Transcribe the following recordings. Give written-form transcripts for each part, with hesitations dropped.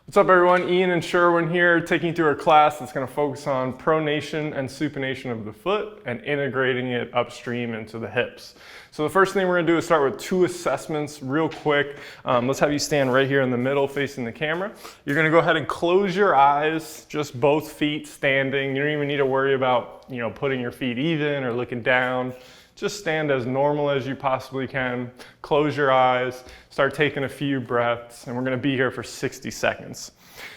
What's up everyone, Ian and Sherwin here, taking you through a class that's going to focus on pronation and supination of the foot and integrating it upstream into the hips. So the first thing we're going to do is start with two assessments real quick. Let's have you stand right here in the middle facing the camera. You're going to go ahead and close your eyes, just both feet standing. You don't even need to worry about, putting your feet even or looking down. Just stand as normal as you possibly can. Close your eyes, start taking a few breaths, and we're gonna be here for 60 seconds.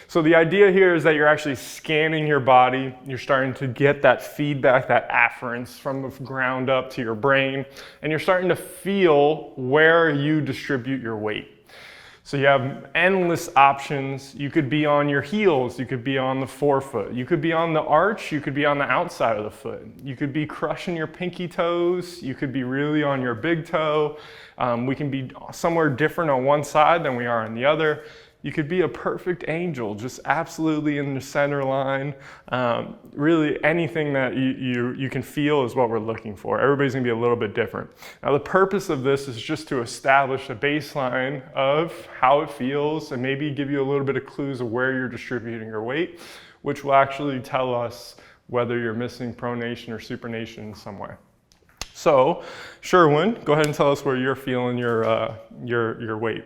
So the idea here is that you're actually scanning your body. You're starting to get that feedback, that afference from the ground up to your brain, and you're starting to feel where you distribute your weight. So you have endless options. You could be on your heels, you could be on the forefoot, you could be on the arch, you could be on the outside of the foot. You could be crushing your pinky toes, you could be really on your big toe. We can be somewhere different on one side than we are on the other. You could be a perfect angel, just absolutely in the center line. Really anything that you can feel is what we're looking for. Everybody's gonna be a little bit different. Now the purpose of this is just to establish a baseline of how it feels and maybe give you a little bit of clues of where you're distributing your weight, which will actually tell us whether you're missing pronation or supination in some way. So, Sherwin, go ahead and tell us where you're feeling your weight.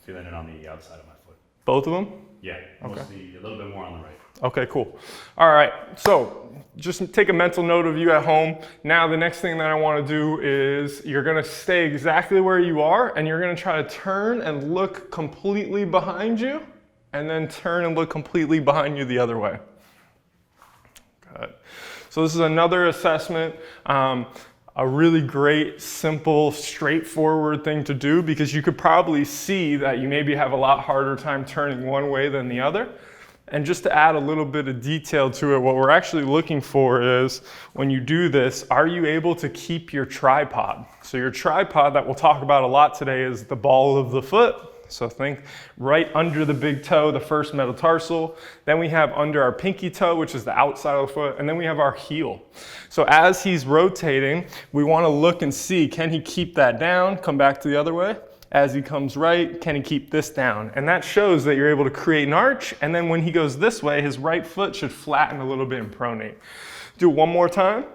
Feeling it on the outside of my foot. Both of them? Yeah, mostly a little bit more on the right. Okay, cool. All right, so just take a mental note of you at home. Now the next thing that I want to do is you're going to stay exactly where you are and you're going to try to turn and look completely behind you and then turn and look completely behind you the other way. Good. So this is another assessment. A really great, simple, straightforward thing to do because you could probably see that you maybe have a lot harder time turning one way than the other. And just to add a little bit of detail to it, what we're actually looking for is when you do this, are you able to keep your tripod? So your tripod that we'll talk about a lot today is the ball of the foot. So think right under the big toe, the first metatarsal. Then we have under our pinky toe, which is the outside of the foot. And then we have our heel. So as he's rotating, we want to look and see, can he keep that down? Come back to the other way. As he comes right, can he keep this down? And that shows that you're able to create an arch. And then when he goes this way, his right foot should flatten a little bit and pronate. Do it one more time.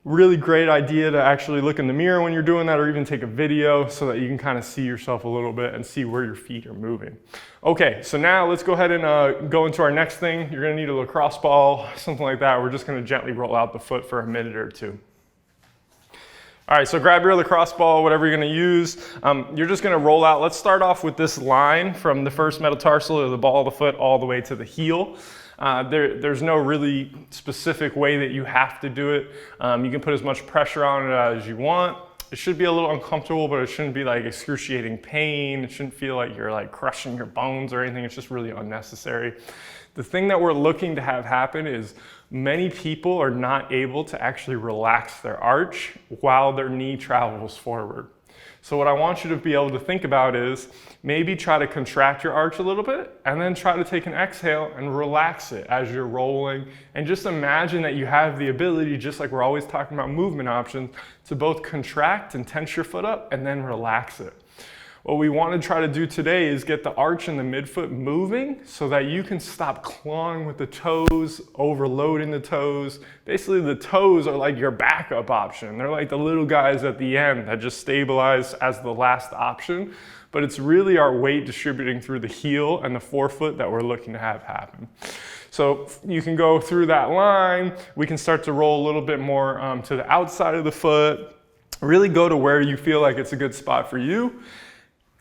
Really great idea to actually look in the mirror when you're doing that or even take a video so that you can kind of see yourself a little bit and see where your feet are moving. Okay, so now let's go ahead and go into our next thing. You're gonna need a lacrosse ball, something like that. We're just gonna gently roll out the foot for a minute or two. All right, so grab your lacrosse ball, whatever you're gonna use. You're just gonna roll out. Let's start off with this line from the first metatarsal or the ball of the foot all the way to the heel. There's no really specific way that you have to do it. You can put as much pressure on it as you want. It should be a little uncomfortable, but it shouldn't be like excruciating pain. It shouldn't feel like you're like crushing your bones or anything. It's just really unnecessary. The thing that we're looking to have happen is many people are not able to actually relax their arch while their knee travels forward. So what I want you to be able to think about is maybe try to contract your arch a little bit and then try to take an exhale and relax it as you're rolling. And just imagine that you have the ability, just like we're always talking about movement options, to both contract and tense your foot up and then relax it. What we want to try to do today is get the arch and the midfoot moving so that you can stop clawing with the toes, overloading the toes. Basically, the toes are like your backup option. They're like the little guys at the end that just stabilize as the last option. But it's really our weight distributing through the heel and the forefoot that we're looking to have happen. So you can go through that line. We can start to roll a little bit more to the outside of the foot. Really go to where you feel like it's a good spot for you.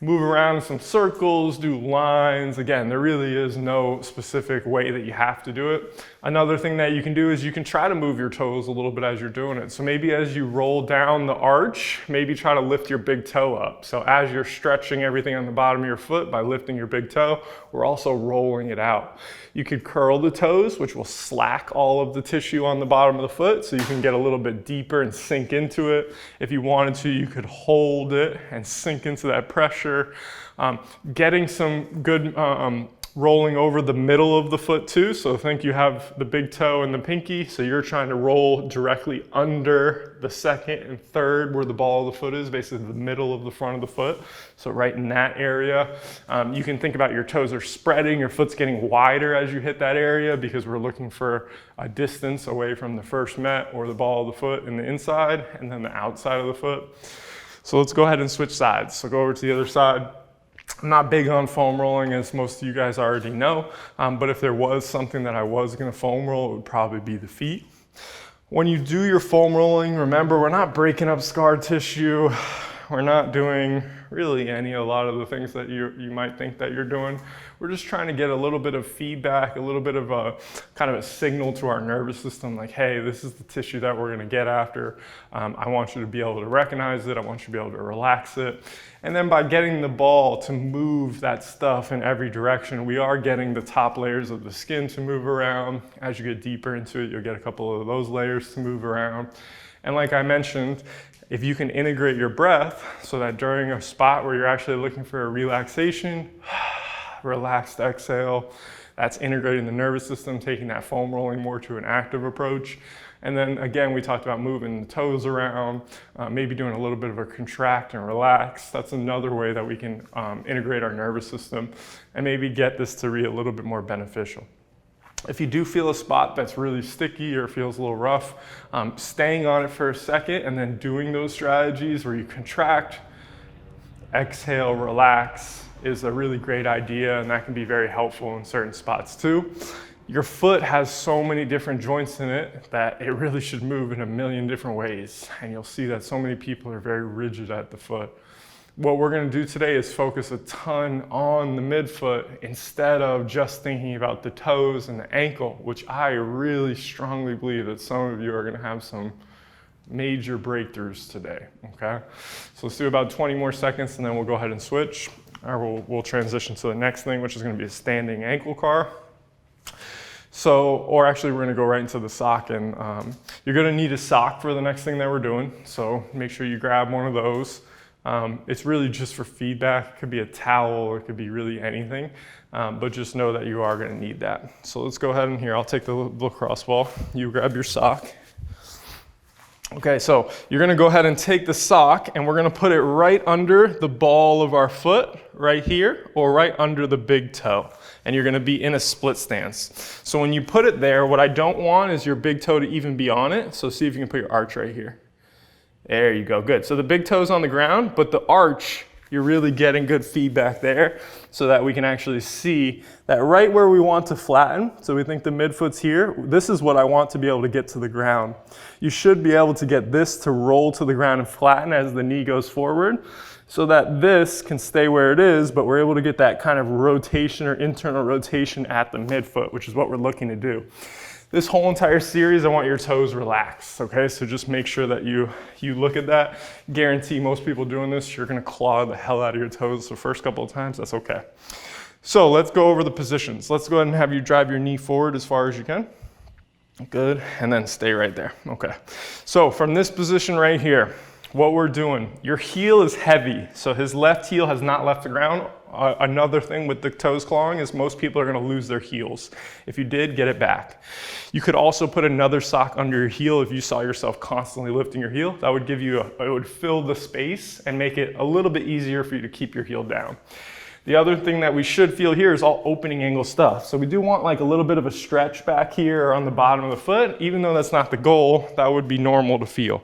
Move around in some circles, do lines. Again, there really is no specific way that you have to do it. Another thing that you can do is you can try to move your toes a little bit as you're doing it. So maybe as you roll down the arch, maybe try to lift your big toe up. So as you're stretching everything on the bottom of your foot by lifting your big toe, we're also rolling it out. You could curl the toes, which will slack all of the tissue on the bottom of the foot so you can get a little bit deeper and sink into it. If you wanted to, you could hold it and sink into that pressure. Getting some good rolling over the middle of the foot too. So think you have the big toe and the pinky, so you're trying to roll directly under the second and third where the ball of the foot is, basically the middle of the front of the foot. So right in that area. You can think about your toes are spreading, your foot's getting wider as you hit that area because we're looking for a distance away from the first met or the ball of the foot in the inside and then the outside of the foot. So let's go ahead and switch sides. So go over to the other side. I'm not big on foam rolling, as most of you guys already know, but if there was something that I was gonna foam roll, it would probably be the feet. When you do your foam rolling, remember, we're not breaking up scar tissue. We're not doing really a lot of the things that you might think that you're doing. We're just trying to get a little bit of feedback, a little bit of a kind of a signal to our nervous system, like, hey, this is the tissue that we're gonna get after. I want you to be able to recognize it. I want you to be able to relax it. And then by getting the ball to move that stuff in every direction, we are getting the top layers of the skin to move around. As you get deeper into it, you'll get a couple of those layers to move around. And like I mentioned, if you can integrate your breath so that during a spot where you're actually looking for a relaxation, relaxed exhale, that's integrating the nervous system, taking that foam rolling more to an active approach. And then again, we talked about moving the toes around, maybe doing a little bit of a contract and relax. That's another way that we can integrate our nervous system and maybe get this to be a little bit more beneficial. If you do feel a spot that's really sticky or feels a little rough, staying on it for a second and then doing those strategies where you contract, exhale, relax is a really great idea, and that can be very helpful in certain spots too. Your foot has so many different joints in it that it really should move in a million different ways, and you'll see that so many people are very rigid at the foot. What we're going to do today is focus a ton on the midfoot instead of just thinking about the toes and the ankle, which I really strongly believe that some of you are going to have some major breakthroughs today, okay? So let's do about 20 more seconds and then we'll go ahead and switch, or we'll transition to the next thing, which is going to be a standing ankle car. So, or actually we're going to go right into the sock, and you're going to need a sock for the next thing that we're doing, so make sure you grab one of those. It's really just for feedback. It could be a towel or it could be really anything, but just know that you are going to need that. So let's go ahead and here, I'll take the lacrosse ball. You grab your sock. Okay, so you're going to go ahead and take the sock and we're going to put it right under the ball of our foot, right here, or right under the big toe. And you're going to be in a split stance. So when you put it there, what I don't want is your big toe to even be on it. So see if you can put your arch right here. There you go, good. So the big toe's on the ground, but the arch, you're really getting good feedback there so that we can actually see that right where we want to flatten. So we think the midfoot's here. This is what I want to be able to get to the ground. You should be able to get this to roll to the ground and flatten as the knee goes forward so that this can stay where it is, but we're able to get that kind of rotation or internal rotation at the midfoot, which is what we're looking to do. This whole entire series, I want your toes relaxed, okay? So just make sure that you look at that. Guarantee most people doing this, you're gonna claw the hell out of your toes the first couple of times, that's okay. So let's go over the positions. Let's go ahead and have you drive your knee forward as far as you can. Good, and then stay right there, okay. So from this position right here, what we're doing, your heel is heavy, so his left heel has not left the ground. Another thing with the toes clawing is most people are going to lose their heels. If you did, get it back. You could also put another sock under your heel if you saw yourself constantly lifting your heel. That would give you, it would fill the space and make it a little bit easier for you to keep your heel down. The other thing that we should feel here is all opening angle stuff. So we do want like a little bit of a stretch back here or on the bottom of the foot. Even though that's not the goal, that would be normal to feel.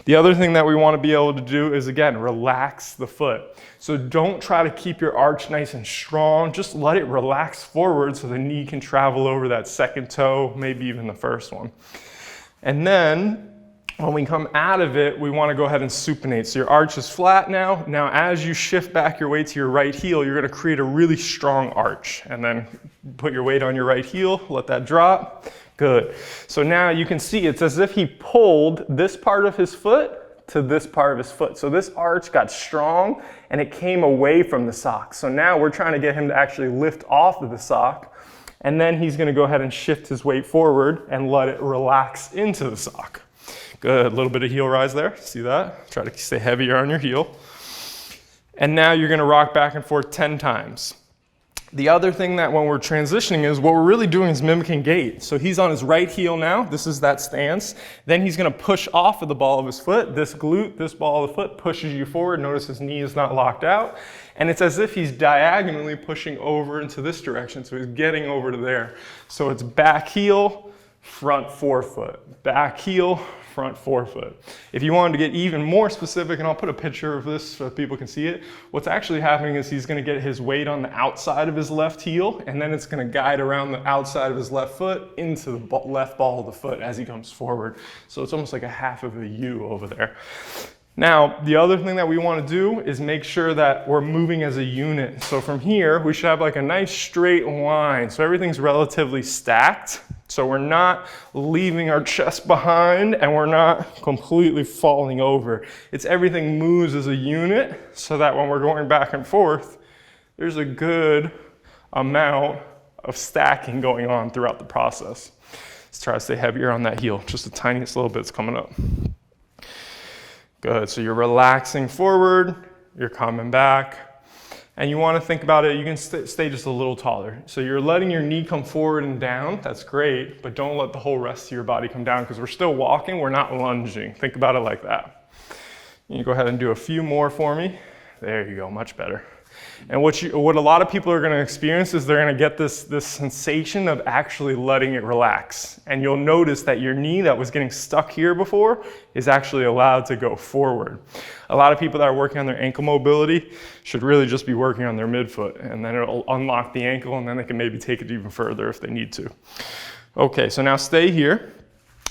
The other thing that we want to be able to do is, again, relax the foot. So don't try to keep your arch nice and strong. Just let it relax forward so the knee can travel over that second toe, maybe even the first one. And then when we come out of it, we want to go ahead and supinate. So your arch is flat now. Now, as you shift back your weight to your right heel, you're going to create a really strong arch. And then put your weight on your right heel, let that drop. Good. So now you can see it's as if he pulled this part of his foot to this part of his foot. So this arch got strong and it came away from the sock. So now we're trying to get him to actually lift off of the sock. And then he's going to go ahead and shift his weight forward and let it relax into the sock. Good, a little bit of heel rise there, see that? Try to stay heavier on your heel. And now you're gonna rock back and forth 10 times. The other thing that when we're transitioning is what we're really doing is mimicking gait. So he's on his right heel now. This is that stance. Then he's going to push off of the ball of his foot. This glute, this ball of the foot pushes you forward. Notice his knee is not locked out. And it's as if he's diagonally pushing over into this direction. So he's getting over to there. So it's back heel, front forefoot. Back heel, front forefoot. If you wanted to get even more specific, and I'll put a picture of this so people can see it, what's actually happening is he's going to get his weight on the outside of his left heel, and then it's going to guide around the outside of his left foot into the left ball of the foot as he comes forward. So it's almost like a half of a U over there. Now, the other thing that we want to do is make sure that we're moving as a unit. So from here, we should have like a nice straight line. So everything's relatively stacked. So we're not leaving our chest behind and we're not completely falling over. It's everything moves as a unit so that when we're going back and forth, there's a good amount of stacking going on throughout the process. Let's try to stay heavier on that heel. Just the tiniest little bit's coming up. Good, so you're relaxing forward, you're coming back. And you want to think about it, you can stay just a little taller. So you're letting your knee come forward and down, that's great, but don't let the whole rest of your body come down because we're still walking, we're not lunging. Think about it like that. You go ahead and do a few more for me. There you go, much better. And what a lot of people are going to experience is they're going to get this sensation of actually letting it relax. And you'll notice that your knee that was getting stuck here before is actually allowed to go forward. A lot of people that are working on their ankle mobility should really just be working on their midfoot, and then it'll unlock the ankle, and then they can maybe take it even further if they need to. Okay, so now stay here.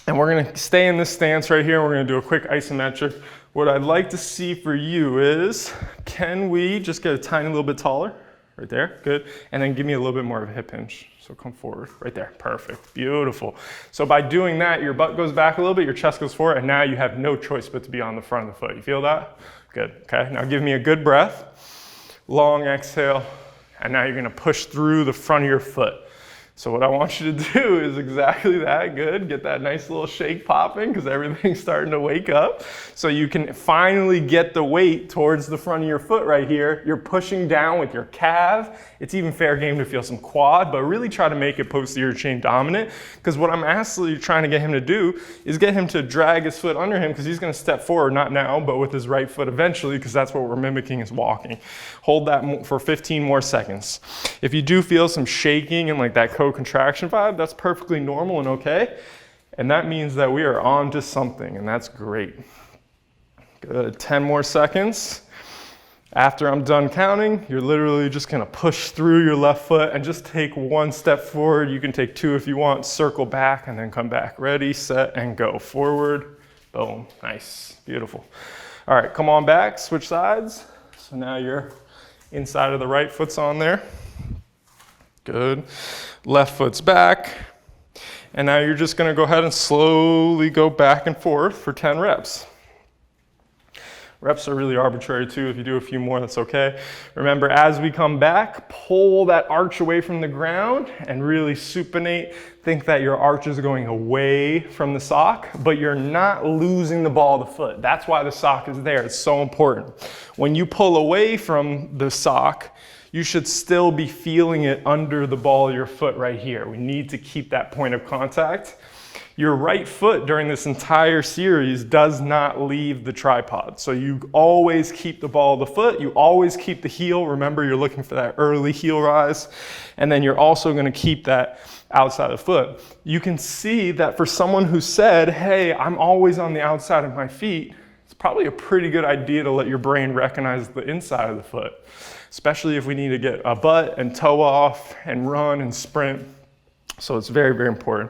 And we're going to stay in this stance right here. We're going to do a quick isometric. What I'd like to see for you is, can we just get a tiny little bit taller? Right there, good. And then give me a little bit more of a hip hinge. So come forward, right there, perfect, beautiful. So by doing that, your butt goes back a little bit, your chest goes forward, and now you have no choice but to be on the front of the foot. You feel that? Good, okay. Now give me a good breath, long exhale, and now you're gonna push through the front of your foot. So what I want you to do is exactly that, good. Get that nice little shake popping because everything's starting to wake up. So you can finally get the weight towards the front of your foot right here. You're pushing down with your calf. It's even fair game to feel some quad, but really try to make it posterior chain dominant because what I'm actually trying to get him to do is get him to drag his foot under him because he's going to step forward, not now, but with his right foot eventually because that's what we're mimicking is walking. Hold that for 15 more seconds. If you do feel some shaking and like that contraction vibe, that's perfectly normal and okay. And that means that we are on to something, and that's great. Good, 10 more seconds. After I'm done counting, you're literally just gonna push through your left foot and just take one step forward. You can take two if you want, circle back and then come back. Ready, set, and go. Forward, boom, nice, beautiful. All right, come on back, switch sides. So now your inside of the right foot's on there. Good. Left foot's back. And now you're just going to go ahead and slowly go back and forth for 10 reps. Reps are really arbitrary too. If you do a few more, that's okay. Remember, as we come back, pull that arch away from the ground and really supinate. Think that your arch is going away from the sock, but you're not losing the ball of the foot. That's why the sock is there. It's so important. When you pull away from the sock, you should still be feeling it under the ball of your foot right here. We need to keep that point of contact. Your right foot during this entire series does not leave the tripod. So you always keep the ball of the foot, you always keep the heel. Remember, you're looking for that early heel rise. And then you're also gonna keep that outside of the foot. You can see that for someone who said, hey, I'm always on the outside of my feet, it's probably a pretty good idea to let your brain recognize the inside of the foot, especially if we need to get a butt and toe off and run and sprint. So it's very, very important.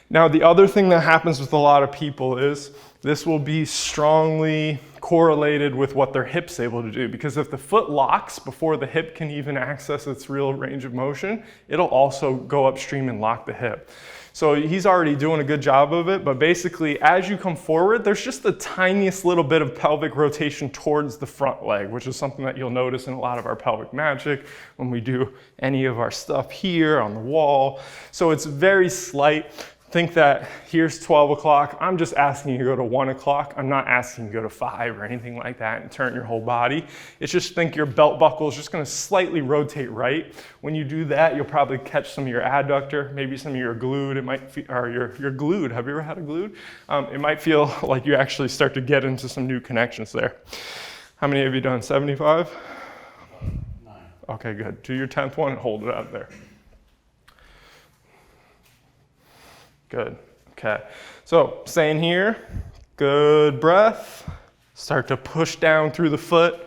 Now, the other thing that happens with a lot of people is this will be strongly correlated with what their hip's able to do, because if the foot locks before the hip can even access its real range of motion, it'll also go upstream and lock the hip. So he's already doing a good job of it, but basically as you come forward, there's just the tiniest little bit of pelvic rotation towards the front leg, which is something that you'll notice in a lot of our pelvic magic when we do any of our stuff here on the wall. So it's very slight. think that here's 12 o'clock. I'm just asking you to go to 1 o'clock. I'm not asking you to go to 5 or anything like that and turn your whole body. It's just think your belt buckle is just gonna slightly rotate right. When you do that, you'll probably catch some of your adductor, maybe some of your glute. It might feel, or your glute. Have you ever had a glute? It might feel like you actually start to get into some new connections there. How many have you done? 75? 9. Okay, good. Do your 10th one and hold it out there. Good, okay. So staying here, good breath. Start to push down through the foot.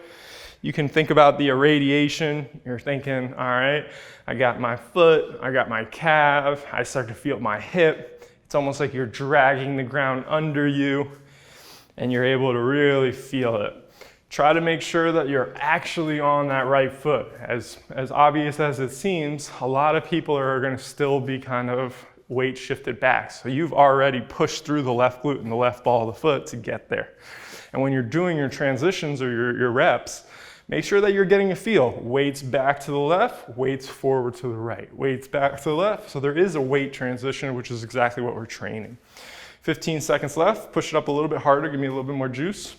You can think about the irradiation. You're thinking, all right, I got my foot, I got my calf, I start to feel my hip. It's almost like you're dragging the ground under you and you're able to really feel it. Try to make sure that you're actually on that right foot. As obvious as it seems, a lot of people are gonna still be kind of weight shifted back. So you've already pushed through the left glute and the left ball of the foot to get there. And when you're doing your transitions or your reps, make sure that you're getting a feel. Weights back to the left, weights forward to the right, weights back to the left. So there is a weight transition, which is exactly what we're training. 15 seconds left, push it up a little bit harder, give me a little bit more juice.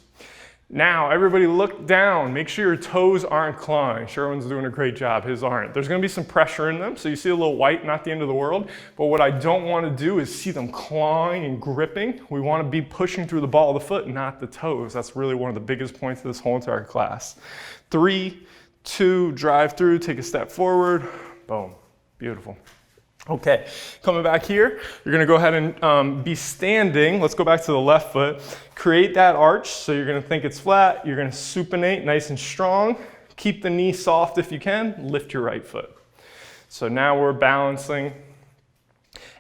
Now, everybody look down. Make sure your toes aren't clawing. Sherwin's doing a great job, his aren't. There's gonna be some pressure in them, so you see a little white, not the end of the world, but what I don't wanna do is see them clawing and gripping. We wanna be pushing through the ball of the foot, not the toes. That's really one of the biggest points of this whole entire class. 3, 2, drive through, take a step forward, boom, beautiful. Okay, coming back here, you're gonna go ahead and be standing. Let's go back to the left foot. Create that arch, so you're gonna think it's flat. You're gonna supinate nice and strong. Keep the knee soft if you can. Lift your right foot. So now we're balancing,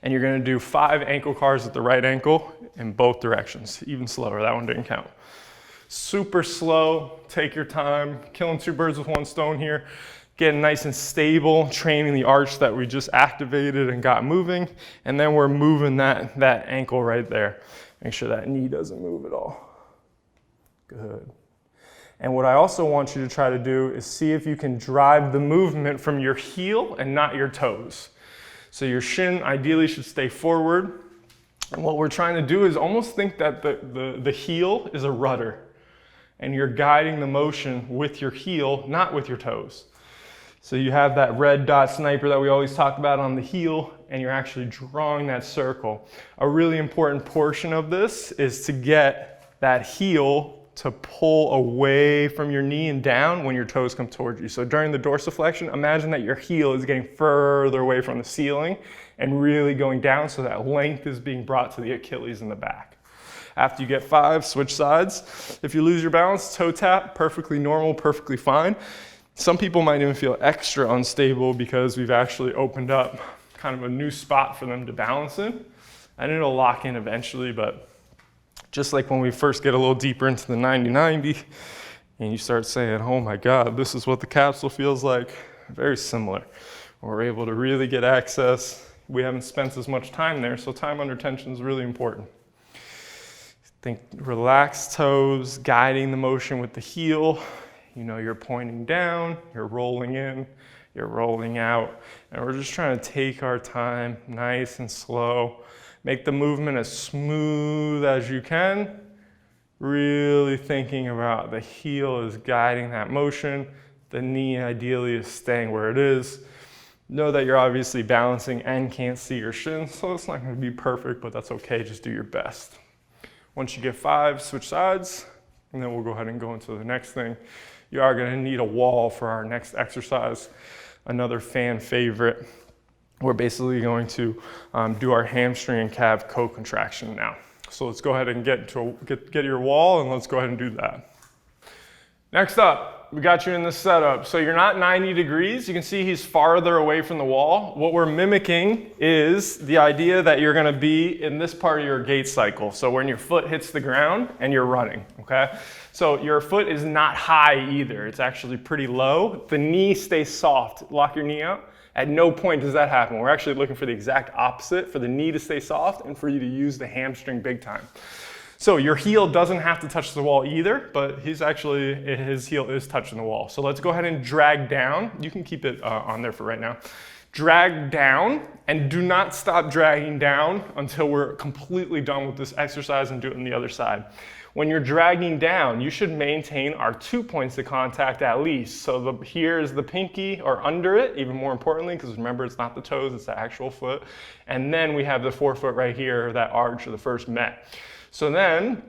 and you're gonna do 5 ankle cars at the right ankle in both directions. Even slower, that one didn't count. Super slow, take your time. Killing 2 birds with 1 stone here. Getting nice and stable, training the arch that we just activated and got moving, and then we're moving that ankle right there. Make sure that knee doesn't move at all. Good. And what I also want you to try to do is see if you can drive the movement from your heel and not your toes. So your shin ideally should stay forward. And what we're trying to do is almost think that the heel is a rudder, and you're guiding the motion with your heel, not with your toes. So you have that red dot sniper that we always talk about on the heel, and you're actually drawing that circle. A really important portion of this is to get that heel to pull away from your knee and down when your toes come towards you. So during the dorsiflexion, imagine that your heel is getting further away from the ceiling and really going down, so that length is being brought to the Achilles in the back. After you get 5, switch sides. If you lose your balance, toe tap, perfectly normal, perfectly fine. Some people might even feel extra unstable because we've actually opened up kind of a new spot for them to balance in. And it'll lock in eventually, but just like when we first get a little deeper into the 90-90 and you start saying, oh my God, this is what the capsule feels like, very similar. We're able to really get access. We haven't spent as much time there, so time under tension is really important. Think relaxed toes, guiding the motion with the heel. You know, you're pointing down, you're rolling in, you're rolling out, and we're just trying to take our time, nice and slow. Make the movement as smooth as you can. Really thinking about the heel is guiding that motion. The knee ideally is staying where it is. Know that you're obviously balancing and can't see your shin, so it's not gonna be perfect, but that's okay, just do your best. Once you get 5, switch sides, and then we'll go ahead and go into the next thing. You are gonna need a wall for our next exercise, another fan favorite. We're basically going to do our hamstring and calf co-contraction now. So let's go ahead and get your wall, and let's go ahead and do that. Next up, we got you in this setup. So you're not 90 degrees. You can see he's farther away from the wall. What we're mimicking is the idea that you're gonna be in this part of your gait cycle. So when your foot hits the ground and you're running, okay? So your foot is not high either. It's actually pretty low. The knee stays soft. Lock your knee out. At no point does that happen. We're actually looking for the exact opposite, for the knee to stay soft and for you to use the hamstring big time. So your heel doesn't have to touch the wall either, but his heel is touching the wall. So let's go ahead and drag down. You can keep it on there for right now. drag down, and do not stop dragging down until we're completely done with this exercise and do it on the other side. When you're dragging down, you should maintain our 2 points of contact at least. So here is the pinky, or under it, even more importantly, because remember, it's not the toes, it's the actual foot. And then we have the forefoot right here, that arch of the first met. So then,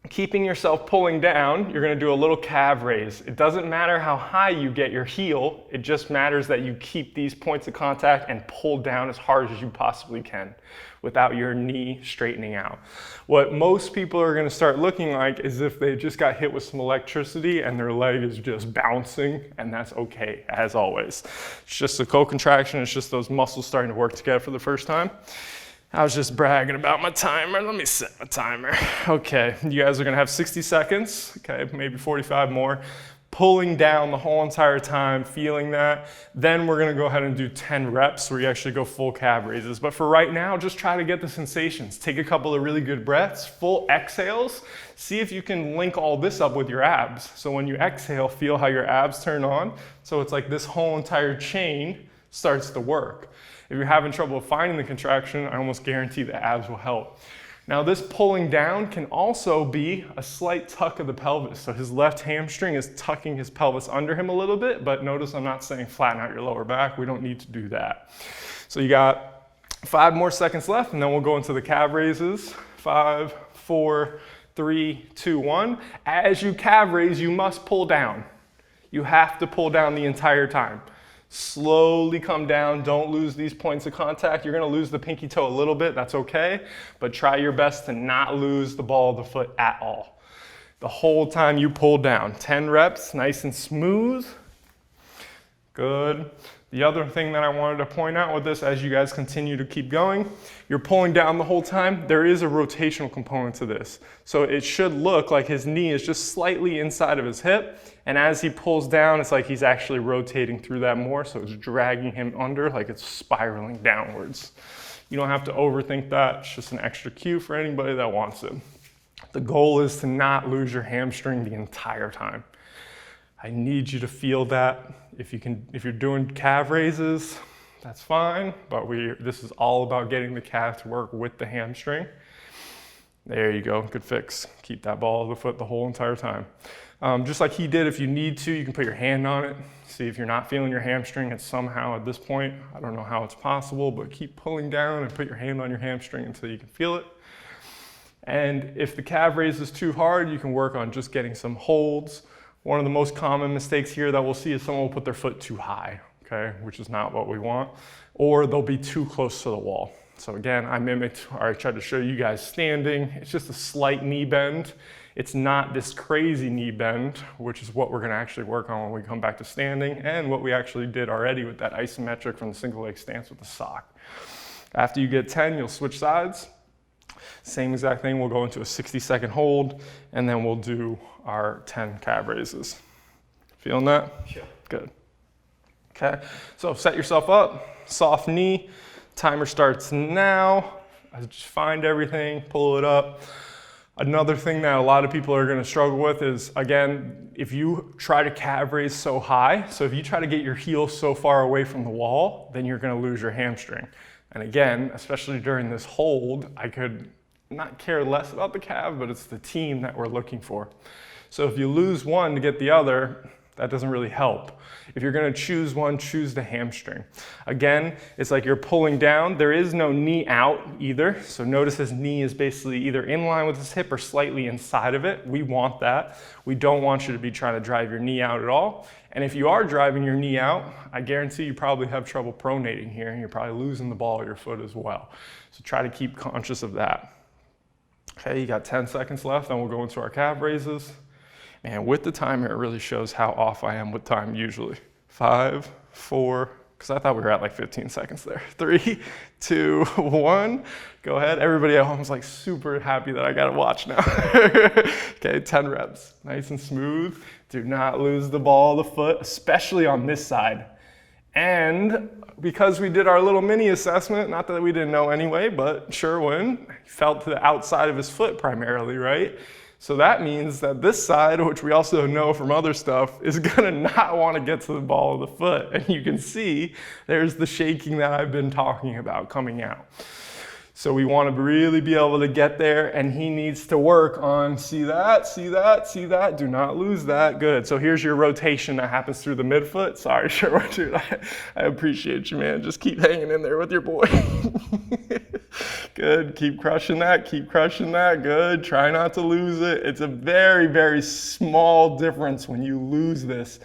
keeping yourself pulling down, you're gonna do a little calf raise. It doesn't matter how high you get your heel, it just matters that you keep these points of contact and pull down as hard as you possibly can without your knee straightening out. What most people are gonna start looking like is if they just got hit with some electricity and their leg is just bouncing, and that's okay, as always. It's just a co-contraction, it's just those muscles starting to work together for the first time. I was just bragging about my timer. Let me set my timer. Okay, you guys are gonna have 60 seconds, okay, maybe 45 more, pulling down the whole entire time, feeling that. Then we're gonna go ahead and do 10 reps where you actually go full calf raises. But for right now, just try to get the sensations. Take a couple of really good breaths, full exhales. See if you can link all this up with your abs. So when you exhale, feel how your abs turn on. So it's like this whole entire chain starts to work. If you're having trouble finding the contraction, I almost guarantee the abs will help. Now this pulling down can also be a slight tuck of the pelvis. So his left hamstring is tucking his pelvis under him a little bit, but notice I'm not saying flatten out your lower back. We don't need to do that. So you got 5 more seconds left, and then we'll go into the calf raises. 5, 4, 3, 2, 1. As you calf raise, you must pull down. You have to pull down the entire time. Slowly come down, don't lose these points of contact. You're gonna lose the pinky toe a little bit, that's okay, but try your best to not lose the ball of the foot at all. The whole time you pull down. 10 reps, nice and smooth. Good. The other thing that I wanted to point out with this, as you guys continue to keep going, you're pulling down the whole time. There is a rotational component to this. So it should look like his knee is just slightly inside of his hip. And as he pulls down, it's like he's actually rotating through that more. So it's dragging him under like it's spiraling downwards. You don't have to overthink that. It's just an extra cue for anybody that wants it. The goal is to not lose your hamstring the entire time. I need you to feel that. If you're doing calf raises, that's fine, but this is all about getting the calf to work with the hamstring. There you go, good fix. Keep that ball of the foot the whole entire time. Just like he did, if you need to, you can put your hand on it. See if you're not feeling your hamstring, it's somehow at this point, I don't know how it's possible, but keep pulling down and put your hand on your hamstring until you can feel it. And if the calf raise is too hard, you can work on just getting some holds. One of the most common mistakes here that we'll see is someone will put their foot too high, okay, which is not what we want, or they'll be too close to the wall. So again, I tried to show you guys standing. It's just a slight knee bend. It's not this crazy knee bend, which is what we're gonna actually work on when we come back to standing, and what we actually did already with that isometric from the single leg stance with the sock. After you get 10, you'll switch sides. Same exact thing, we'll go into a 60-second hold, and then we'll do our 10 calf raises. Feeling that? Yeah. Good. Okay, so set yourself up, soft knee, timer starts now. I just find everything, pull it up. Another thing that a lot of people are gonna struggle with is, again, if you try to calf raise so high, so if you try to get your heel so far away from the wall, then you're gonna lose your hamstring. And again, especially during this hold, I could not care less about the calf, but it's the team that we're looking for. So if you lose one to get the other, that doesn't really help. If you're gonna choose one, choose the hamstring. Again, it's like you're pulling down. There is no knee out either. So notice his knee is basically either in line with his hip or slightly inside of it. We want that. We don't want you to be trying to drive your knee out at all. And if you are driving your knee out, I guarantee you probably have trouble pronating here, and you're probably losing the ball of your foot as well. So try to keep conscious of that. Okay, you got 10 seconds left, then we'll go into our calf raises. Man, with the timer, it really shows how off I am with time usually. 5, 4, because I thought we were at like 15 seconds there. 3, 2, 1. Go ahead. Everybody at home is like super happy that I got to watch now. Okay, 10 reps. Nice and smooth. Do not lose the ball of the foot, especially on this side. And because we did our little mini assessment, not that we didn't know anyway, but Sherwin felt to the outside of his foot primarily, right? So that means that this side, which we also know from other stuff, is gonna not wanna get to the ball of the foot. And you can see there's the shaking that I've been talking about coming out. So we wanna really be able to get there, and he needs to work on, see that, see that, see that, do not lose that, good. So here's your rotation that happens through the midfoot. Sorry, Sherwood, dude, I appreciate you, man. Just keep hanging in there with your boy. Good, keep crushing that, good. Try not to lose it. It's a very, very small difference when you lose this,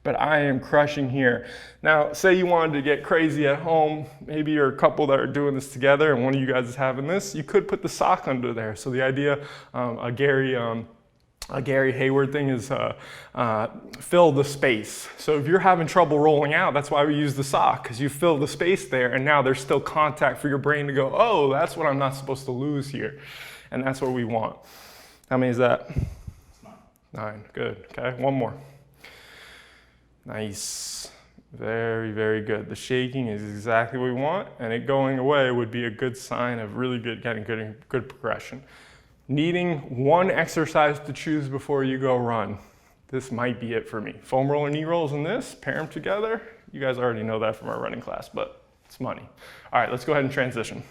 but I am crushing here. Now, say you wanted to get crazy at home, maybe you're a couple that are doing this together and one of you guys is having this, you could put the sock under there. So the idea, a Gary Hayward thing is fill the space. So if you're having trouble rolling out, that's why we use the sock, because you fill the space there and now there's still contact for your brain to go, oh, that's what I'm not supposed to lose here. And that's what we want. How many is that? 9, good, okay, one more. Nice, very, very good. The shaking is exactly what we want, and it going away would be a good sign of really getting good progression. Needing one exercise to choose before you go run. This might be it for me. Foam roller knee rolls and this, pair them together. You guys already know that from our running class, but it's money. All right, let's go ahead and transition.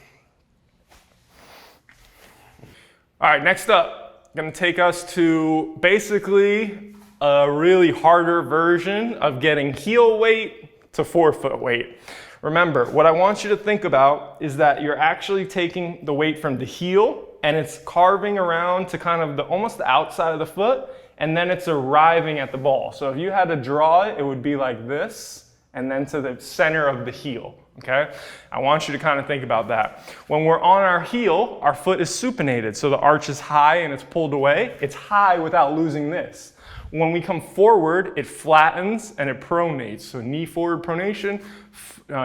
All right, next up, I'm gonna take us to basically a really harder version of getting heel weight to forefoot weight. Remember, what I want you to think about is that you're actually taking the weight from the heel and it's carving around to kind of almost the outside of the foot, and then it's arriving at the ball. So if you had to draw it, it would be like this, and then to the center of the heel, okay? I want you to kind of think about that. When we're on our heel, our foot is supinated, so the arch is high and it's pulled away. It's high without losing this. When we come forward, it flattens and it pronates. So knee forward pronation,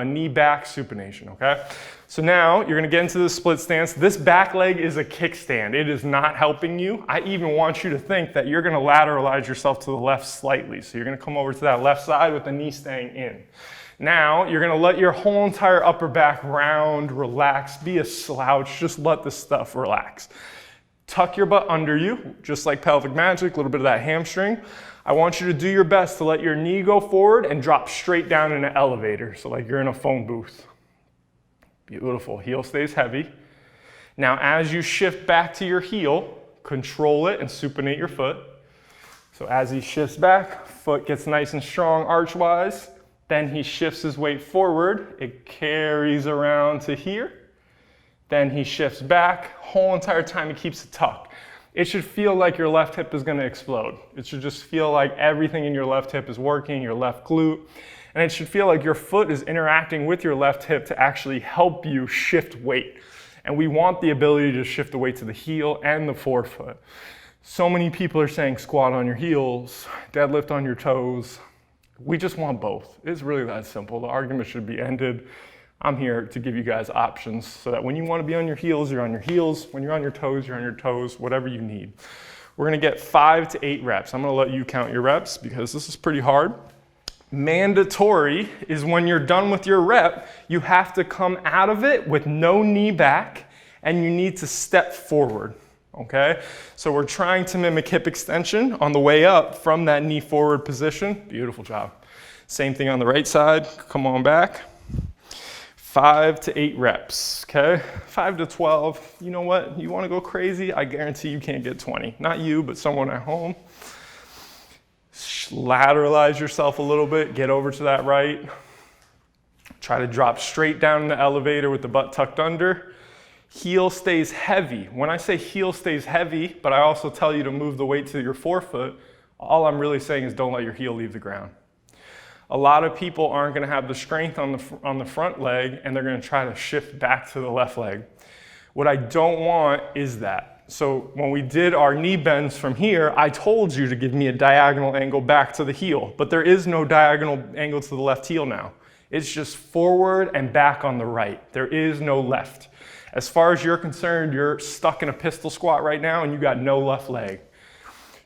knee back supination, okay? So now you're gonna get into the split stance. This back leg is a kickstand. It is not helping you. I even want you to think that you're gonna lateralize yourself to the left slightly. So you're gonna come over to that left side with the knee staying in. Now you're gonna let your whole entire upper back round, relax, be a slouch, just let this stuff relax. Tuck your butt under you, just like pelvic magic, a little bit of that hamstring. I want you to do your best to let your knee go forward and drop straight down in an elevator, so like you're in a phone booth. Beautiful, heel stays heavy. Now as you shift back to your heel, control it and supinate your foot. So as he shifts back, foot gets nice and strong archwise, then he shifts his weight forward, it carries around to here. Then he shifts back, whole entire time he keeps it tucked. It should feel like your left hip is gonna explode. It should just feel like everything in your left hip is working, your left glute, and it should feel like your foot is interacting with your left hip to actually help you shift weight. And we want the ability to shift the weight to the heel and the forefoot. So many people are saying squat on your heels, deadlift on your toes. We just want both. It's really that simple. The argument should be ended. I'm here to give you guys options so that when you want to be on your heels, you're on your heels. When you're on your toes, you're on your toes, whatever you need. We're going to get 5 to 8 reps. I'm going to let you count your reps because this is pretty hard. Mandatory is when you're done with your rep, you have to come out of it with no knee back and you need to step forward, okay? So we're trying to mimic hip extension on the way up from that knee forward position. Beautiful job. Same thing on the right side. Come on back. 5 to 8 reps, okay? 5 to 12, you know what? You wanna go crazy? I guarantee you can't get 20. Not you, but someone at home. Lateralize yourself a little bit, get over to that right. Try to drop straight down in the elevator with the butt tucked under. Heel stays heavy. When I say heel stays heavy, but I also tell you to move the weight to your forefoot, all I'm really saying is don't let your heel leave the ground. A lot of people aren't going to have the strength on the front leg and they're going to try to shift back to the left leg. What I don't want is that. So when we did our knee bends from here, I told you to give me a diagonal angle back to the heel, but there is no diagonal angle to the left heel now. It's just forward and back on the right. There is no left. As far as you're concerned, you're stuck in a pistol squat right now and you got no left leg.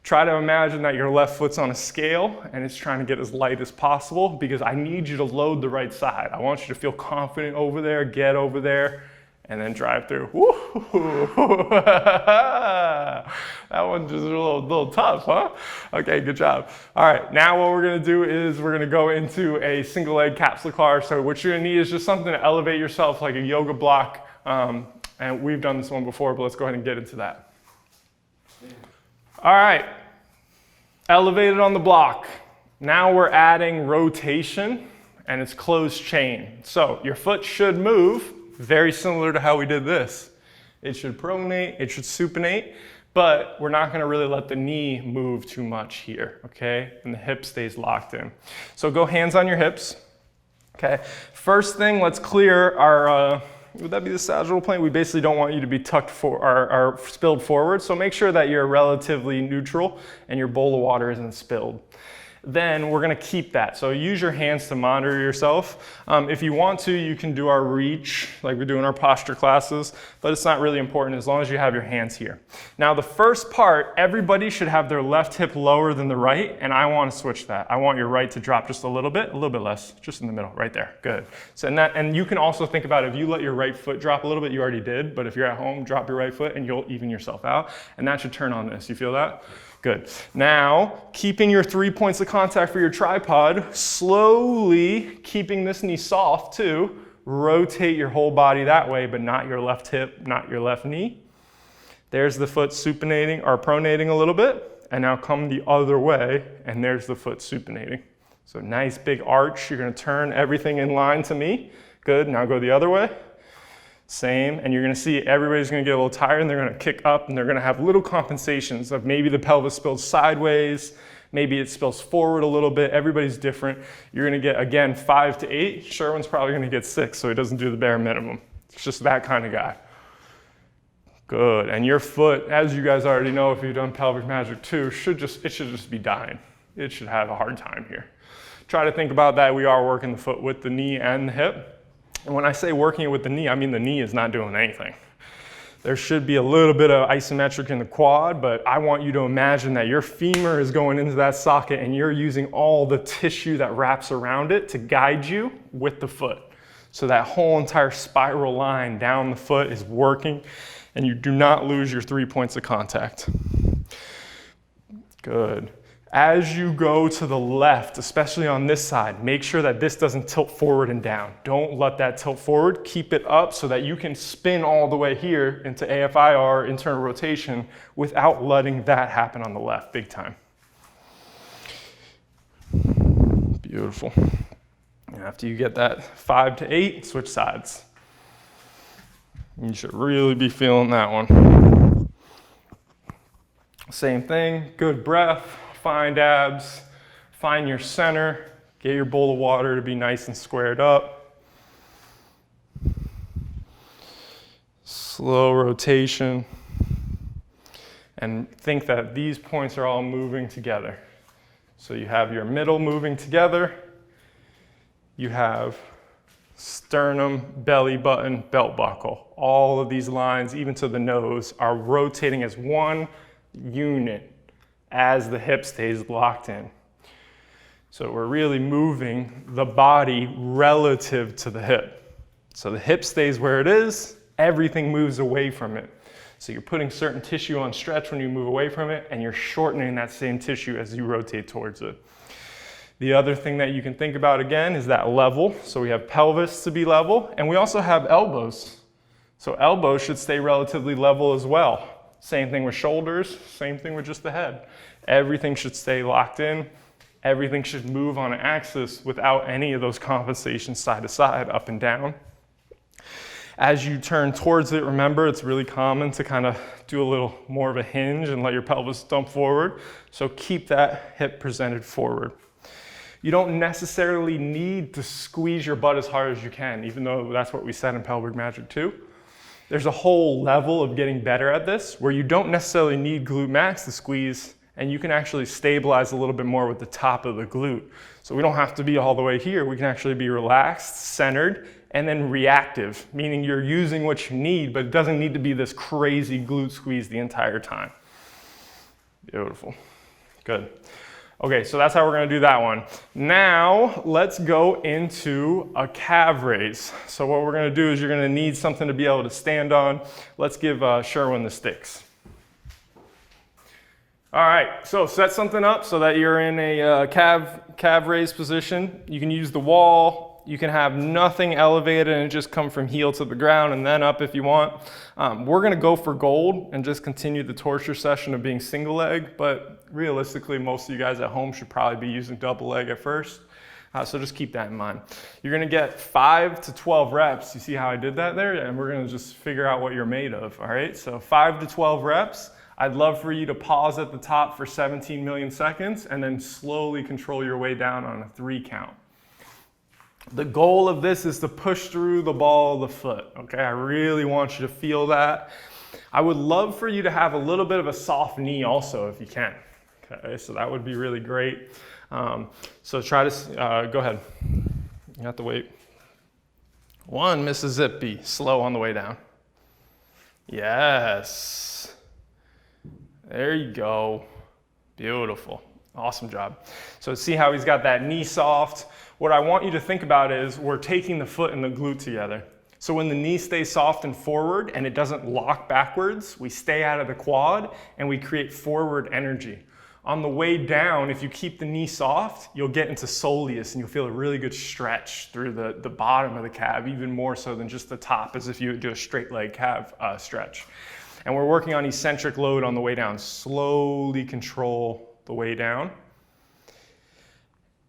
Try to imagine that your left foot's on a scale and it's trying to get as light as possible because I need you to load the right side. I want you to feel confident over there, get over there, and then drive through. Woo! That one's just a little tough, huh? Okay, good job. All right, now what we're gonna do is we're gonna go into a single leg capsule car. So what you're gonna need is just something to elevate yourself, like a yoga block. And we've done this one before, but let's go ahead and get into that. All right, elevated on the block. Now we're adding rotation, and it's closed chain. So your foot should move, very similar to how we did this. It should pronate, it should supinate, but we're not gonna really let the knee move too much here, okay? And the hip stays locked in. So go hands on your hips, okay? First thing, let's clear our, would that be the sagittal plane? We basically don't want you to be tucked or spilled forward, so make sure that you're relatively neutral and your bowl of water isn't spilled. Then we're gonna keep that. So use your hands to monitor yourself. If you want to, you can do our reach like we do in our posture classes, but it's not really important as long as you have your hands here. Now the first part, everybody should have their left hip lower than the right, and I wanna switch that. I want your right to drop just a little bit less, just in the middle, right there, good. So and you can also think about if you let your right foot drop a little bit, you already did, but if you're at home, drop your right foot and you'll even yourself out, and that should turn on this, you feel that? Good. Now, keeping your 3 points of contact for your tripod, slowly keeping this knee soft too, rotate your whole body that way, but not your left hip, not your left knee. There's the foot supinating or pronating a little bit, and now come the other way, and there's the foot supinating. So nice big arch, you're gonna turn everything in line to me. Good, now go the other way. Same, and you're gonna see everybody's gonna get a little tired and they're gonna kick up and they're gonna have little compensations of maybe the pelvis spills sideways, maybe it spills forward a little bit, everybody's different. You're gonna get, again, 5 to 8. Sherwin's probably gonna get 6, so he doesn't do the bare minimum. It's just that kind of guy. Good, and your foot, as you guys already know if you've done pelvic magic too, it should just be dying. It should have a hard time here. Try to think about that. We are working the foot with the knee and the hip. And when I say working it with the knee, I mean the knee is not doing anything. There should be a little bit of isometric in the quad, but I want you to imagine that your femur is going into that socket and you're using all the tissue that wraps around it to guide you with the foot. So that whole entire spiral line down the foot is working and you do not lose your 3 points of contact. Good. As you go to the left, especially on this side, make sure that this doesn't tilt forward and down. Don't let that tilt forward. Keep it up so that you can spin all the way here into AFIR, internal rotation, without letting that happen on the left, big time. Beautiful. And after you get that 5 to 8, switch sides. You should really be feeling that one. Same thing, good breath. Find abs, find your center, get your bowl of water to be nice and squared up. Slow rotation. And think that these points are all moving together. So you have your middle moving together. You have sternum, belly button, belt buckle. All of these lines, even to the nose, are rotating as one unit as the hip stays locked in. So we're really moving the body relative to the hip. So the hip stays where it is, everything moves away from it. So you're putting certain tissue on stretch when you move away from it, and you're shortening that same tissue as you rotate towards it. The other thing that you can think about again is that level. So we have pelvis to be level, and we also have elbows. So elbows should stay relatively level as well. Same thing with shoulders, same thing with just the head. Everything should stay locked in. Everything should move on an axis without any of those compensations side to side, up and down. As you turn towards it, remember it's really common to kind of do a little more of a hinge and let your pelvis dump forward. So keep that hip presented forward. You don't necessarily need to squeeze your butt as hard as you can, even though that's what we said in pelvic magic too. There's a whole level of getting better at this where you don't necessarily need glute max to squeeze, and you can actually stabilize a little bit more with the top of the glute. So we don't have to be all the way here. We can actually be relaxed, centered, and then reactive, meaning you're using what you need, but it doesn't need to be this crazy glute squeeze the entire time. Beautiful. Good. Okay, so that's how we're gonna do that one. Now, let's go into a calf raise. So what we're gonna do is you're gonna need something to be able to stand on. Let's give Sherwin the sticks. All right, so set something up so that you're in a calf raise position. You can use the wall. You can have nothing elevated and just come from heel to the ground and then up if you want. We're gonna go for gold and just continue the torture session of being single leg, but realistically, most of you guys at home should probably be using double leg at first. So just keep that in mind. You're gonna get 5 to 12 reps. You see how I did that there? And we're gonna just figure out what you're made of, all right? So 5 to 12 reps. I'd love for you to pause at the top for 17 million seconds and then slowly control your way down on a 3 count. The goal of this is to push through the ball of the foot, okay? I really want you to feel that. I would love for you to have a little bit of a soft knee also if you can, okay? So that would be really great. So try to, go ahead. You have to wait. 1, Mississippi, slow on the way down. Yes. There you go. Beautiful. Awesome job. So see how he's got that knee soft? What I want you to think about is we're taking the foot and the glute together. So when the knee stays soft and forward and it doesn't lock backwards, we stay out of the quad and we create forward energy. On the way down, if you keep the knee soft, you'll get into soleus and you'll feel a really good stretch through the bottom of the calf, even more so than just the top, as if you would do a straight leg calf stretch. And we're working on eccentric load on the way down. Slowly control the way down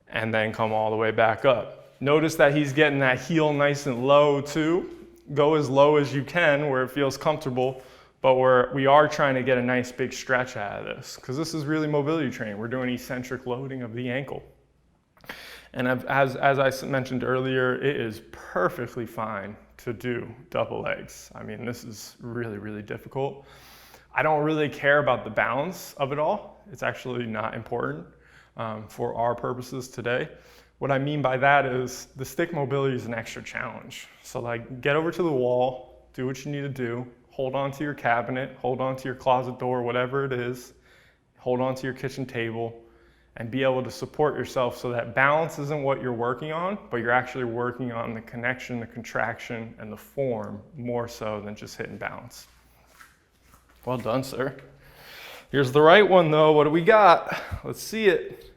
and then come all the way back up. Notice that he's getting that heel nice and low too. Go as low as you can where it feels comfortable, but we are trying to get a nice big stretch out of this because this is really mobility training. We're doing eccentric loading of the ankle. And as I mentioned earlier, it is perfectly fine to do double legs. I mean, this is really, really difficult. I don't really care about the balance of it all. It's actually not important for our purposes today. What I mean by that is the stick mobility is an extra challenge. So like get over to the wall, do what you need to do, hold on to your cabinet, hold on to your closet door, whatever it is, hold on to your kitchen table, and be able to support yourself so that balance isn't what you're working on, but you're actually working on the connection, the contraction, and the form more so than just hitting balance. Well done, sir. Here's the right one though. What do we got? Let's see it.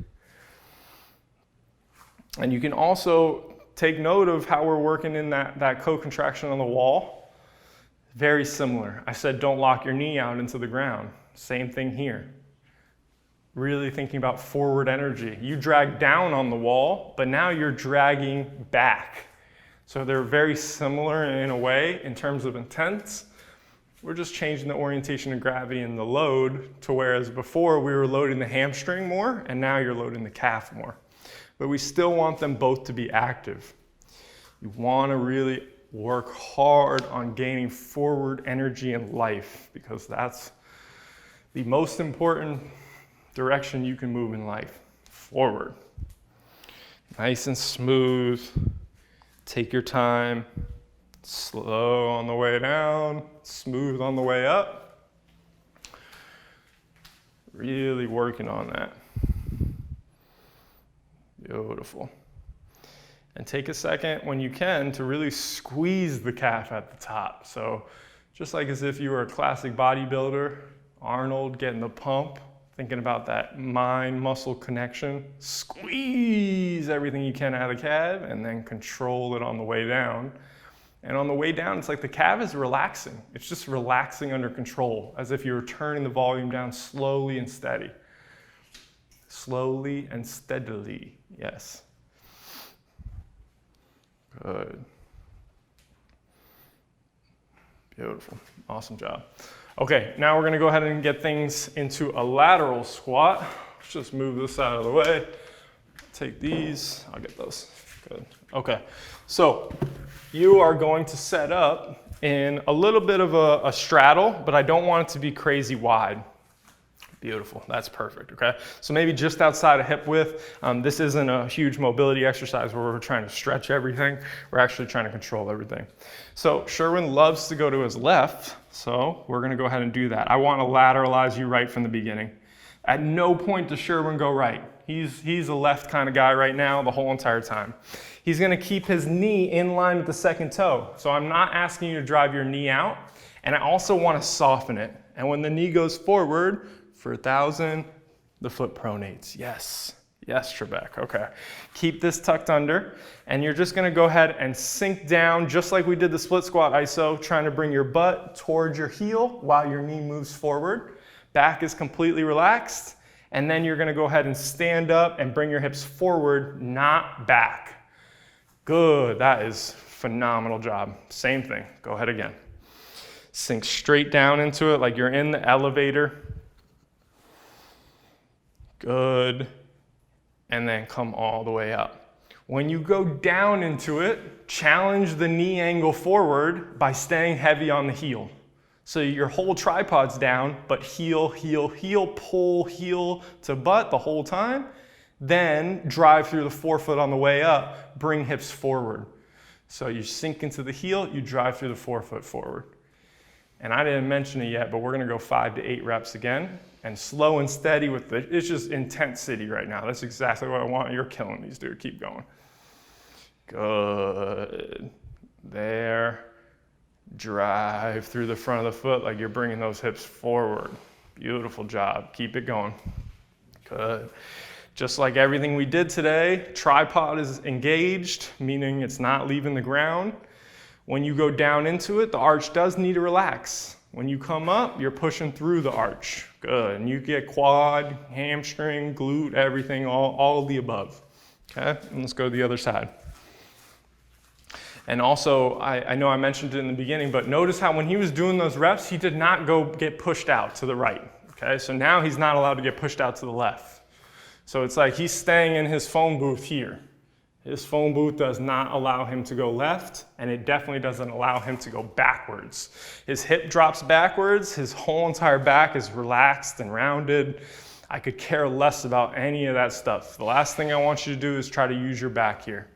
And you can also take note of how we're working in that co-contraction on the wall. Very similar. I said don't lock your knee out into the ground. Same thing here. Really thinking about forward energy. You drag down on the wall, but now you're dragging back. So they're very similar in a way in terms of intents. We're just changing the orientation of gravity and the load to whereas before we were loading the hamstring more and now you're loading the calf more. But we still want them both to be active. You want to really work hard on gaining forward energy in life because that's the most important direction you can move in life, forward. Nice and smooth, take your time, slow on the way down, smooth on the way up. Really working on that. Beautiful. And take a second when you can to really squeeze the calf at the top. So just like as if you were a classic bodybuilder, Arnold getting the pump, thinking about that mind-muscle connection, squeeze everything you can out of the calf and then control it on the way down. And on the way down, it's like the calf is relaxing. It's just relaxing under control, as if you were turning the volume down slowly and steady. Slowly and steadily, yes. Good. Beautiful, awesome job. Okay, now we're gonna go ahead and get things into a lateral squat. Let's just move this out of the way. Take these, I'll get those, good. Okay, so you are going to set up in a little bit of a straddle, but I don't want it to be crazy wide. Beautiful, that's perfect, okay? So maybe just outside of hip width. This isn't a huge mobility exercise where we're trying to stretch everything. We're actually trying to control everything. So Sherwin loves to go to his left, so we're gonna go ahead and do that. I wanna lateralize you right from the beginning. At no point does Sherwin go right. He's a left kind of guy right now the whole entire time. He's gonna keep his knee in line with the second toe. So I'm not asking you to drive your knee out, and I also wanna soften it. And when the knee goes forward, for 1,000, the foot pronates. Yes, yes, Trebek, okay. Keep this tucked under, and you're just gonna go ahead and sink down, just like we did the split squat iso, trying to bring your butt towards your heel while your knee moves forward. Back is completely relaxed, and then you're gonna go ahead and stand up and bring your hips forward, not back. Good, that is phenomenal job. Same thing, go ahead again. Sink straight down into it like you're in the elevator. Good, and then come all the way up. When you go down into it, challenge the knee angle forward by staying heavy on the heel. So your whole tripod's down, but heel, heel, heel, pull heel to butt the whole time. Then drive through the forefoot on the way up, bring hips forward. So you sink into the heel, you drive through the forefoot forward. And I didn't mention it yet, but we're gonna go 5 to 8 reps again, and slow and steady with it's just intensity right now. That's exactly what I want. You're killing these, dude. Keep going. Good. There. Drive through the front of the foot like you're bringing those hips forward. Beautiful job. Keep it going. Good. Just like everything we did today, tripod is engaged, meaning it's not leaving the ground. When you go down into it, the arch does need to relax. When you come up, you're pushing through the arch. Good. And you get quad, hamstring, glute, everything, all of the above. Okay? And let's go to the other side. And also, I know I mentioned it in the beginning, but notice how when he was doing those reps, he did not go get pushed out to the right. Okay? So now he's not allowed to get pushed out to the left. So it's like he's staying in his phone booth here. His phone booth does not allow him to go left, and it definitely doesn't allow him to go backwards. His hip drops backwards, his whole entire back is relaxed and rounded. I could care less about any of that stuff. The last thing I want you to do is try to use your back here.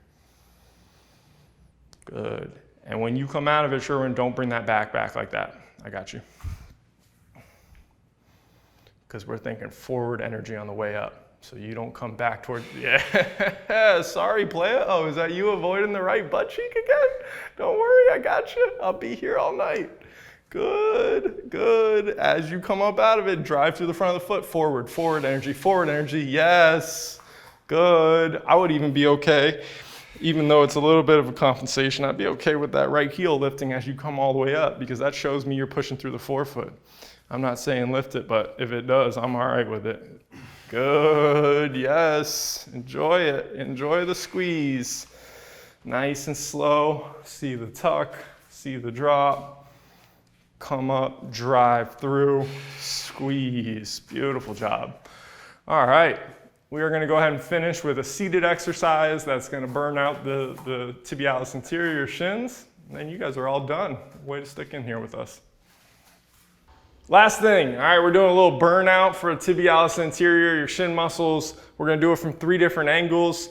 Good. And when you come out of it, Sherwin, don't bring that back like that. I got you. Because we're thinking forward energy on the way up. So you don't come back toward, yeah, sorry, playa. Oh, is that you avoiding the right butt cheek again? Don't worry, I got you. I'll be here all night. Good, good. As you come up out of it, drive through the front of the foot, forward energy, yes. Good. I would even be okay, even though it's a little bit of a compensation, I'd be okay with that right heel lifting as you come all the way up, because that shows me you're pushing through the forefoot. I'm not saying lift it, but if it does, I'm all right with it. Good, yes, enjoy it, enjoy the squeeze. Nice and slow, see the tuck, see the drop, come up, drive through, squeeze, beautiful job. All right, we are gonna go ahead and finish with a seated exercise that's gonna burn out the tibialis anterior shins, and then you guys are all done. Way to stick in here with us. Last thing, all right, we're doing a little burnout for tibialis anterior, your shin muscles. We're gonna do it from 3 different angles.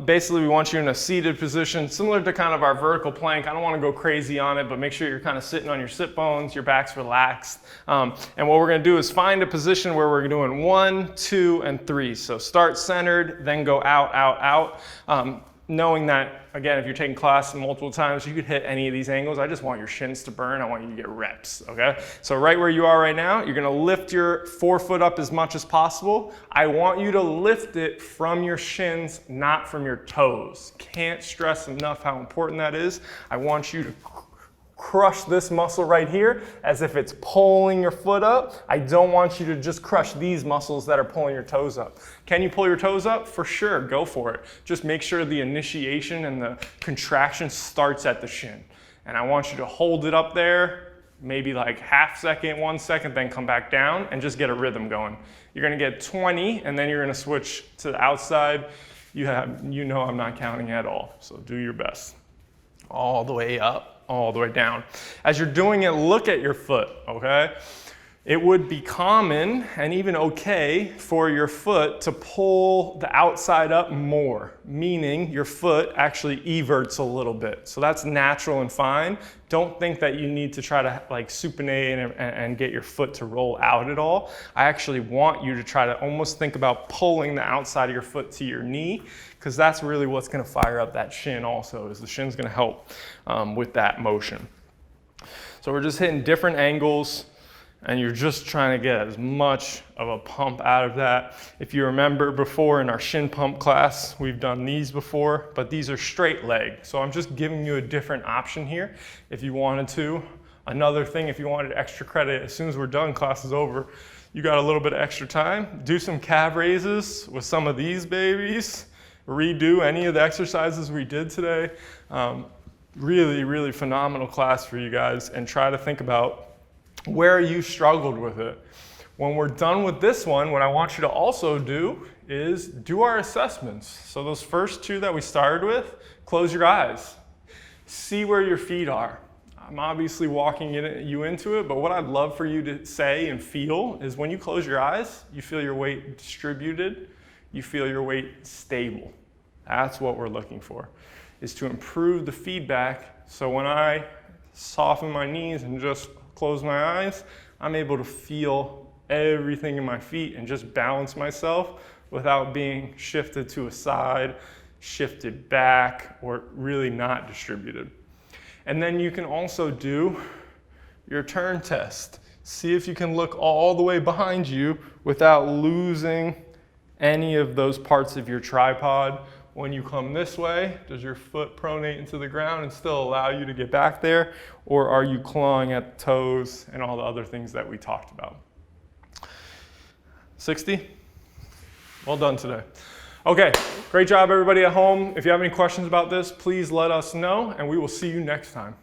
Basically, we want you in a seated position, similar to kind of our vertical plank. I don't wanna go crazy on it, but make sure you're kind of sitting on your sit bones, your back's relaxed. And what we're gonna do is find a position where we're doing 1, 2, and 3. So start centered, then go out, out, out. Knowing that, again, if you're taking class multiple times, you could hit any of these angles. I just want your shins to burn. I want you to get reps, okay? So right where you are right now, you're gonna lift your forefoot up as much as possible. I want you to lift it from your shins, not from your toes. Can't stress enough how important that is. I want you to crush this muscle right here as if it's pulling your foot up. I don't want you to just crush these muscles that are pulling your toes up. Can you pull your toes up? For sure, go for it. Just make sure the initiation and the contraction starts at the shin. And I want you to hold it up there, maybe like half second, 1 second, then come back down and just get a rhythm going. You're gonna get 20 and then you're gonna switch to the outside. You know I'm not counting at all, so do your best. All the way up, all the way down. As you're doing it, look at your foot, okay? it would be common and even okay for your foot to pull the outside up more, meaning your foot actually everts a little bit. So that's natural and fine. Don't think that you need to try to like supinate and get your foot to roll out at all. I actually want you to try to almost think about pulling the outside of your foot to your knee, because that's really what's gonna fire up that shin also, is the shin's gonna help with that motion. So we're just hitting different angles, and you're just trying to get as much of a pump out of that. If you remember before in our shin pump class, we've done these before, but these are straight leg. So I'm just giving you a different option here if you wanted to. Another thing, if you wanted extra credit, as soon as we're done, class is over, you got a little bit of extra time, do some calf raises with some of these babies, redo any of the exercises we did today. Really, really phenomenal class for you guys, and try to think about where you struggled with it. When we're done with this one, what I want you to also do is do our assessments. So those first two that we started with, close your eyes. See where your feet are. I'm obviously walking you into it, but what I'd love for you to say and feel is when you close your eyes, you feel your weight distributed, you feel your weight stable. That's what we're looking for, is to improve the feedback. So when I soften my knees and just close my eyes, I'm able to feel everything in my feet and just balance myself without being shifted to a side, shifted back, or really not distributed. And then you can also do your turn test. See if you can look all the way behind you without losing any of those parts of your tripod. When you come this way, does your foot pronate into the ground and still allow you to get back there? Or are you clawing at the toes and all the other things that we talked about? 60? Well done today. Okay, great job everybody at home. If you have any questions about this, please let us know, and we will see you next time.